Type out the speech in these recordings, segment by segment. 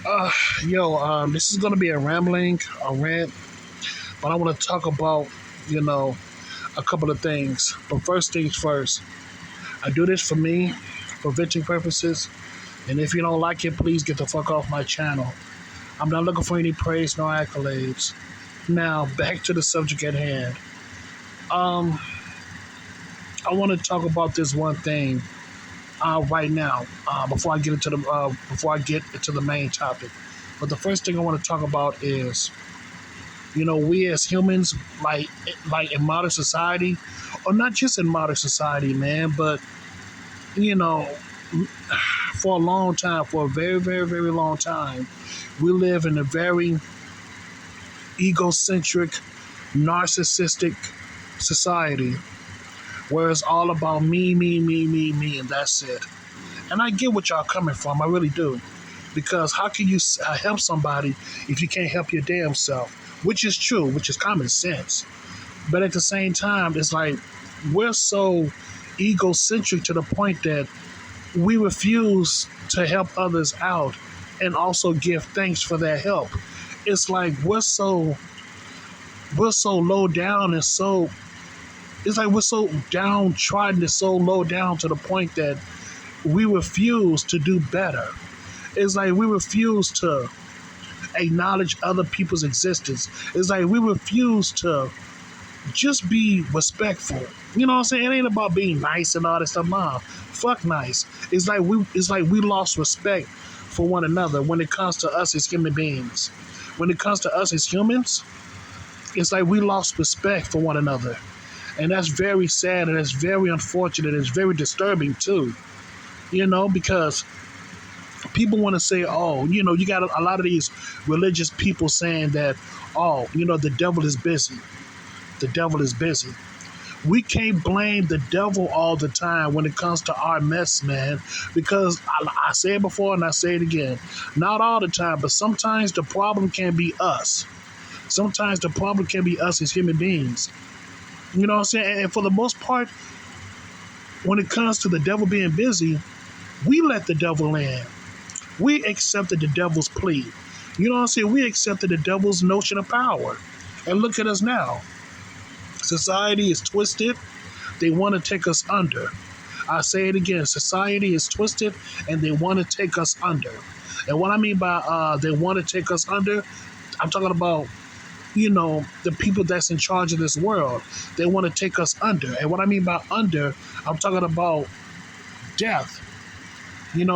Uh, this is gonna be a rant, but I want to talk about, you know, a couple of things. But first things first, I do this for me, for venting purposes. And if you don't like it, please get the fuck off my channel. I'm not looking for any praise nor accolades. Now, back to the subject at hand. Um, I want to talk about this one thing right now before I get into the main topic. But the first thing I want to talk about is, we as humans, like in modern society, or not just in modern society, man, but you know, for a long time, for a very, very, very long time, we live in a very egocentric, narcissistic society where it's all about me, me, me, me, me, and that's it. And I get what y'all coming from, I really do. Because how can you help somebody if you can't help your damn self? Which is true, which is common sense. But at the same time, it's like we're so egocentric to the point that we refuse to help others out and also give thanks for their help. It's like we're so low down and so it's like we're so downtrodden and so low down to the point that we refuse to do better. It's like we refuse to acknowledge other people's existence. It's like we refuse to just be respectful. You know what I'm saying? It ain't about being nice and all that stuff. Nah, fuck nice. It's like we lost respect for one another when it comes to us as human beings. When it comes to us as humans, it's like we lost respect for one another. And that's very sad and it's very unfortunate. It's very disturbing too. Because people want to say, oh, you got a lot of these religious people saying that, oh, the devil is busy. The devil is busy. We can't blame the devil all the time when it comes to our mess, man, because I say it before and I say it again. Not all the time, but sometimes the problem can be us. Sometimes the problem can be us as human beings. You know what I'm saying? And for the most part, when it comes to the devil being busy, we let the devil in. We accepted the devil's plea. You know what I'm saying? We accepted the devil's notion of power. And look at us now. Society is twisted. They want to take us under. I say it again. Society is twisted and they want to take us under. And what I mean by they want to take us under, I'm talking about, the people that's in charge of this world. They want to take us under. And what I mean by under, I'm talking about death.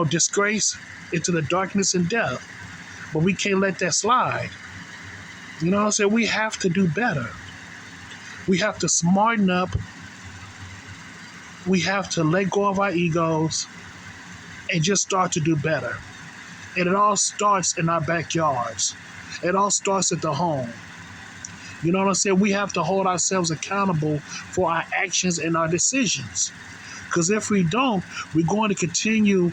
Disgrace into the darkness and death. But we can't let that slide. You know what I'm saying? We have to do better. We have to smarten up. We have to let go of our egos and just start to do better. And it all starts in our backyards. It all starts at the home. You know what I'm saying? We have to hold ourselves accountable for our actions and our decisions. Because if we don't, we're going to continue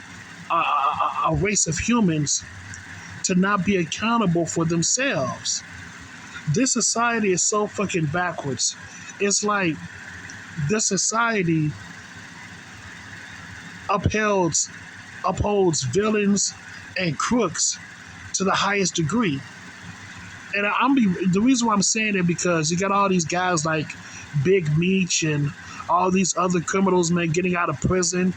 a race of humans to not be accountable for themselves. This society is so fucking backwards. It's like this society upholds villains and crooks to the highest degree. And the reason why I'm saying it because you got all these guys like Big Meech and all these other criminals, man, getting out of prison,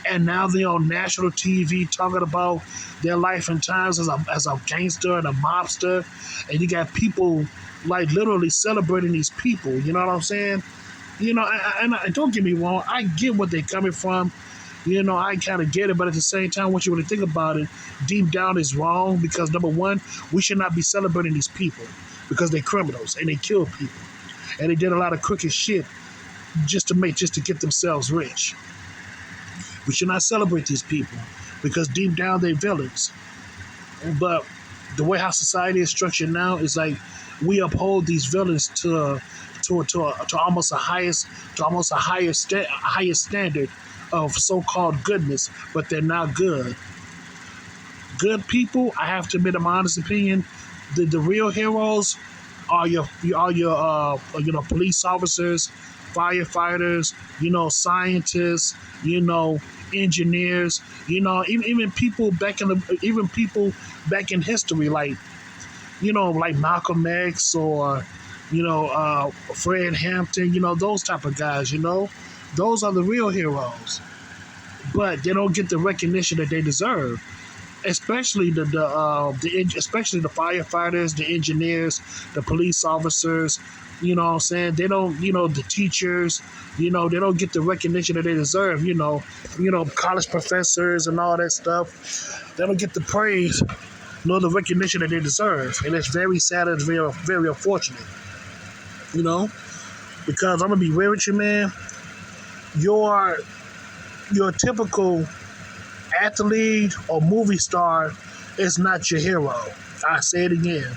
and now they're on national TV talking about their life and times as a gangster and a mobster, and you got people like literally celebrating these people. You know what I'm saying? And don't get me wrong, I get what they're coming from. I kind of get it, but at the same time, once you really think about it, deep down is wrong because number one, we should not be celebrating these people because they're criminals and they kill people and they did a lot of crooked shit just to get themselves rich. We should not celebrate these people because deep down they're villains. But the way how society is structured now is like we uphold these villains to almost a higher standard of so-called goodness, but they're not good. Good people, I have to admit, in my honest opinion, the real heroes are your police officers, firefighters, scientists, engineers, even people back in history, like like Malcolm X or Fred Hampton, those type of guys. Those are the real heroes, but they don't get the recognition that they deserve. Especially especially the firefighters, the engineers, the police officers. You know what I'm saying? They don't, the teachers. They don't get the recognition that they deserve. College professors and all that stuff. They don't get the praise nor the recognition that they deserve, and it's very sad and very, very unfortunate. Because I'm gonna be real with you, man. Your typical athlete or movie star is not your hero. I say it again.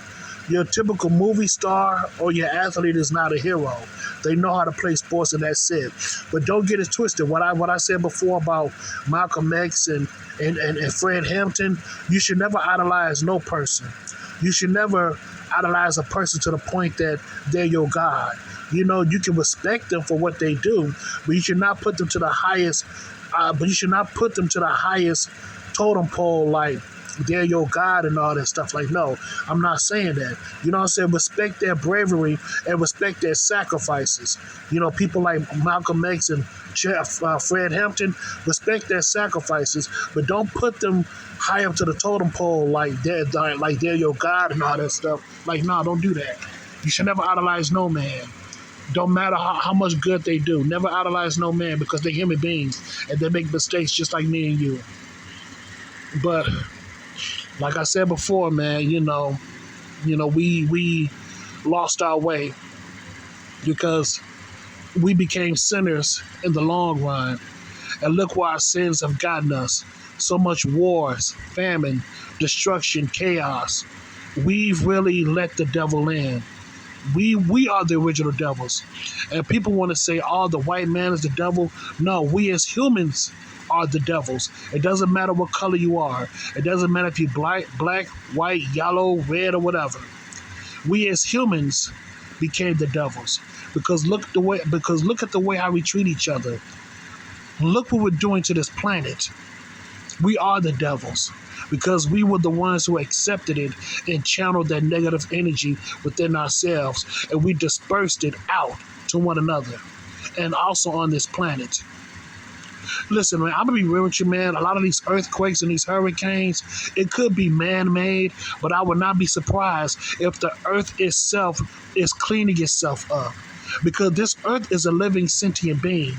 Your typical movie star or your athlete is not a hero. They know how to play sports and that's it. But don't get it twisted. What I said before about Malcolm X and Fred Hampton, you should never idolize no person. You should never idolize a person to the point that they're your God. You can respect them for what they do, but you should not put them to the highest totem pole, like they're your God and all that stuff. Like, no, I'm not saying that. You know what I'm saying? Respect their bravery and respect their sacrifices. People like Malcolm X and Fred Hampton, respect their sacrifices, but don't put them high up to the totem pole like they're your God and all that stuff. Like, no, don't do that. You should never idolize no man. Don't matter how much good they do. Never idolize no man, because they're human beings and they make mistakes just like me and you. But like I said before, man, we lost our way because we became sinners in the long run. And look where our sins have gotten us. So much wars, famine, destruction, chaos. We've really let the devil in. We are the original devils. And people want to say, oh, the white man is the devil. No, we as humans are the devils. It doesn't matter what color you are. It doesn't matter if you're black, white, yellow, red, or whatever. We as humans became the devils. Because look at the way how we treat each other. Look what we're doing to this planet. We are the devils. Because we were the ones who accepted it and channeled that negative energy within ourselves, and we dispersed it out to one another and also on this planet. Listen, man, I'm going to be real with you, man. A lot of these earthquakes and these hurricanes, it could be man-made, but I would not be surprised if the earth itself is cleaning itself up, because this earth is a living sentient being.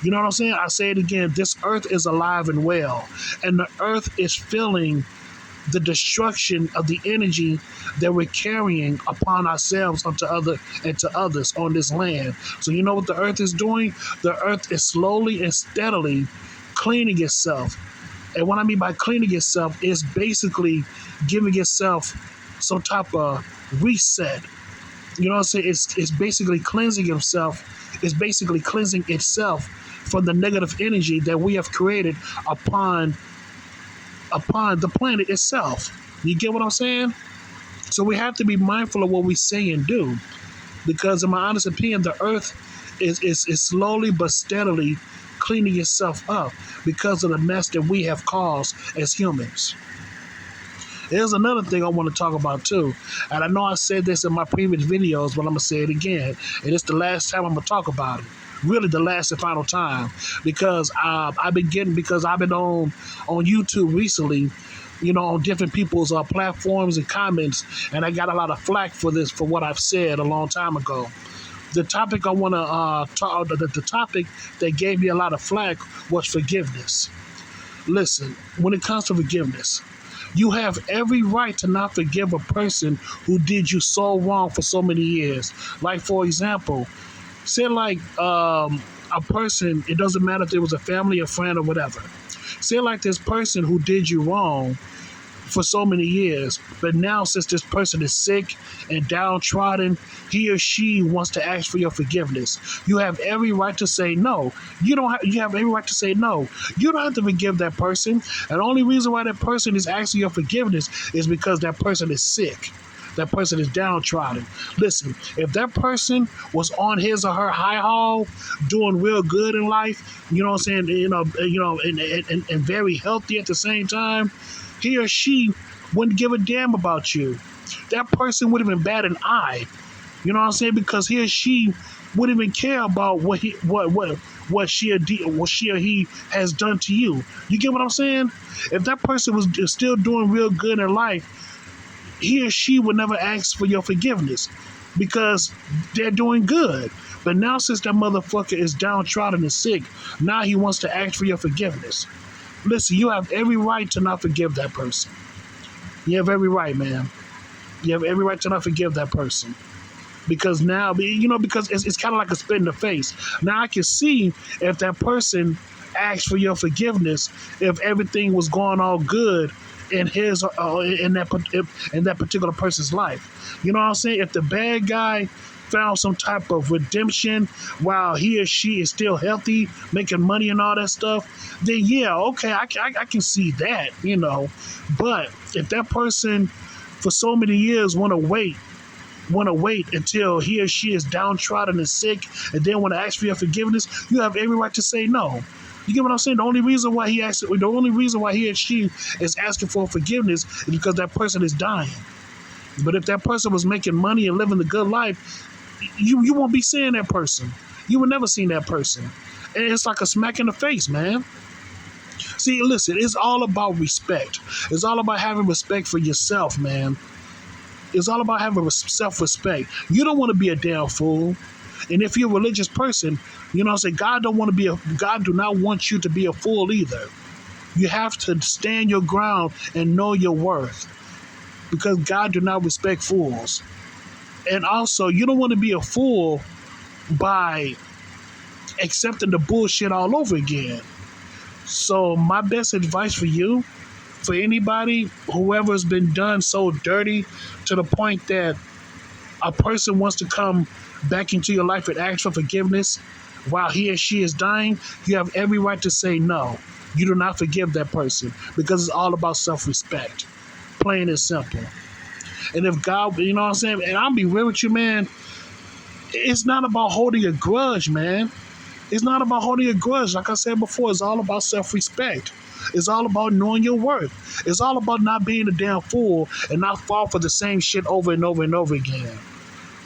You know what I'm saying? I say it again. This earth is alive and well. And the earth is feeling the destruction of the energy that we're carrying upon ourselves and to others on this land. So you know what the earth is doing? The earth is slowly and steadily cleaning itself. And what I mean by cleaning itself is basically giving itself some type of reset. You know what I'm saying? It's basically cleansing itself. It's basically cleansing itself from the negative energy that we have created upon the planet itself. You get what I'm saying? So we have to be mindful of what we say and do, because in my honest opinion, the earth is slowly but steadily cleaning itself up because of the mess that we have caused as humans. There's another thing I want to talk about too, and I know I said this in my previous videos, but I'm going to say it again, and it's the last time I'm going to talk about it. Really the last and final time, because I've been on YouTube recently, on different people's platforms and comments, and I got a lot of flack for what I've said a long time ago. The topic I want to talk, the topic that gave me a lot of flack was forgiveness. Listen, when it comes to forgiveness, you have every right to not forgive a person who did you so wrong for so many years. Like, for example, say like a person, it doesn't matter if it was a family, a friend, or whatever. Say like this person who did you wrong for so many years, but now since this person is sick and downtrodden, he or she wants to ask for your forgiveness. You have every right to say no. You have every right to say no. You don't have to forgive that person. And the only reason why that person is asking your forgiveness is because that person is sick. That person is downtrodden. Listen, if that person was on his or her high haul, doing real good in life, you know what I'm saying, and very healthy at the same time, he or she wouldn't give a damn about you. That person would have been bat an eye. You know what I'm saying? Because he or she wouldn't even care about what she or he has done to you. You get what I'm saying? If that person was still doing real good in life, he or she would never ask for your forgiveness because they're doing good. But now, since that motherfucker is downtrodden and sick, now he wants to ask for your forgiveness. Listen, you have every right to not forgive that person. You have every right, man. You have every right to not forgive that person. Because now, because it's kind of like a spit in the face. Now I can see if that person asked for your forgiveness, if everything was going all good in his in that particular person's life. You know what I'm saying? If the bad guy found some type of redemption while he or she is still healthy, making money and all that stuff, then yeah, okay, I can see that, But if that person for so many years want to wait until he or she is downtrodden and sick and then want to ask for your forgiveness, you have every right to say no. You get what I'm saying? The only reason why he or she is asking for forgiveness is because that person is dying. But if that person was making money and living the good life, you won't be seeing that person. You will never see that person. And it's like a smack in the face, man. See, listen, it's all about respect. It's all about having respect for yourself, man. It's all about having self-respect. You don't want to be a damn fool. And if you're a religious person, God do not want you to be a fool either. You have to stand your ground and know your worth. Because God do not respect fools. And also, you don't want to be a fool by accepting the bullshit all over again. So my best advice for you, for anybody, whoever's been done so dirty to the point that a person wants to come back into your life and ask for forgiveness while he or she is dying, you have every right to say no. You do not forgive that person because it's all about self-respect. Plain and simple. And if God, you know what I'm saying? And I'll be real with you, man. It's not about holding a grudge, man. It's not about holding a grudge. Like I said before, it's all about self-respect. It's all about knowing your worth. It's all about not being a damn fool and not fall for the same shit over and over and over again.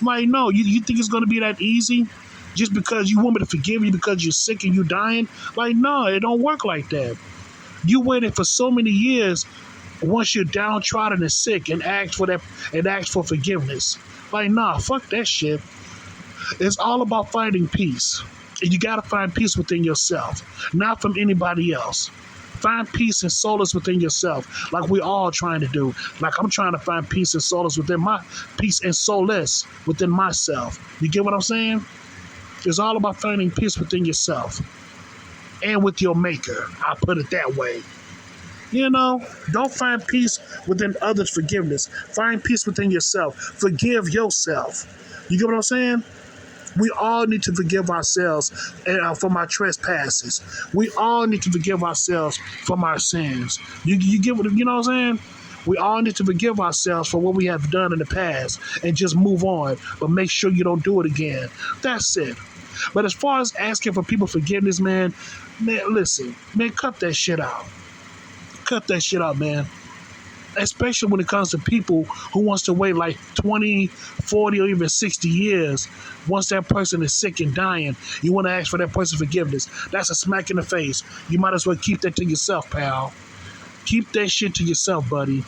Like, no, you think it's going to be that easy? Just because you want me to forgive you because you're sick and you're dying? Like, no, it don't work like that. You waited for so many years once you're downtrodden and sick and ask for forgiveness. Like, nah, fuck that shit. It's all about finding peace. And you gotta find peace within yourself, not from anybody else. Find peace and solace within yourself, like we all trying to do. Like I'm trying to find peace and solace within myself. You get what I'm saying? It's all about finding peace within yourself and with your maker. I put it that way. Don't find peace within others' forgiveness. Find peace within yourself. Forgive yourself. You get what I'm saying? We all need to forgive ourselves from our trespasses. We all need to forgive ourselves from our sins. You get what I'm saying? We all need to forgive ourselves for what we have done in the past and just move on. But make sure you don't do it again. That's it. But as far as asking for people forgiveness, man, listen, man, cut that shit out. Cut that shit out, man. Especially when it comes to people who wants to wait like 20, 40, or even 60 years. Once that person is sick and dying, you want to ask for that person's forgiveness. That's a smack in the face. You might as well keep that to yourself, pal. Keep that shit to yourself, buddy.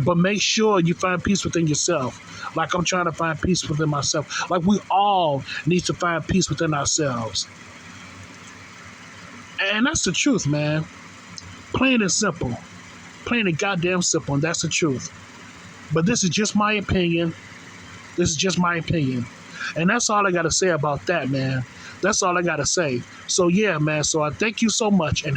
But make sure you find peace within yourself. Like I'm trying to find peace within myself. Like we all need to find peace within ourselves. And that's the truth, man. Plain and simple. Plain and goddamn simple, and that's the truth. But this is just my opinion. This is just my opinion. And that's all I got to say about that, man. That's all I got to say. So, yeah, man. So I thank you so much. And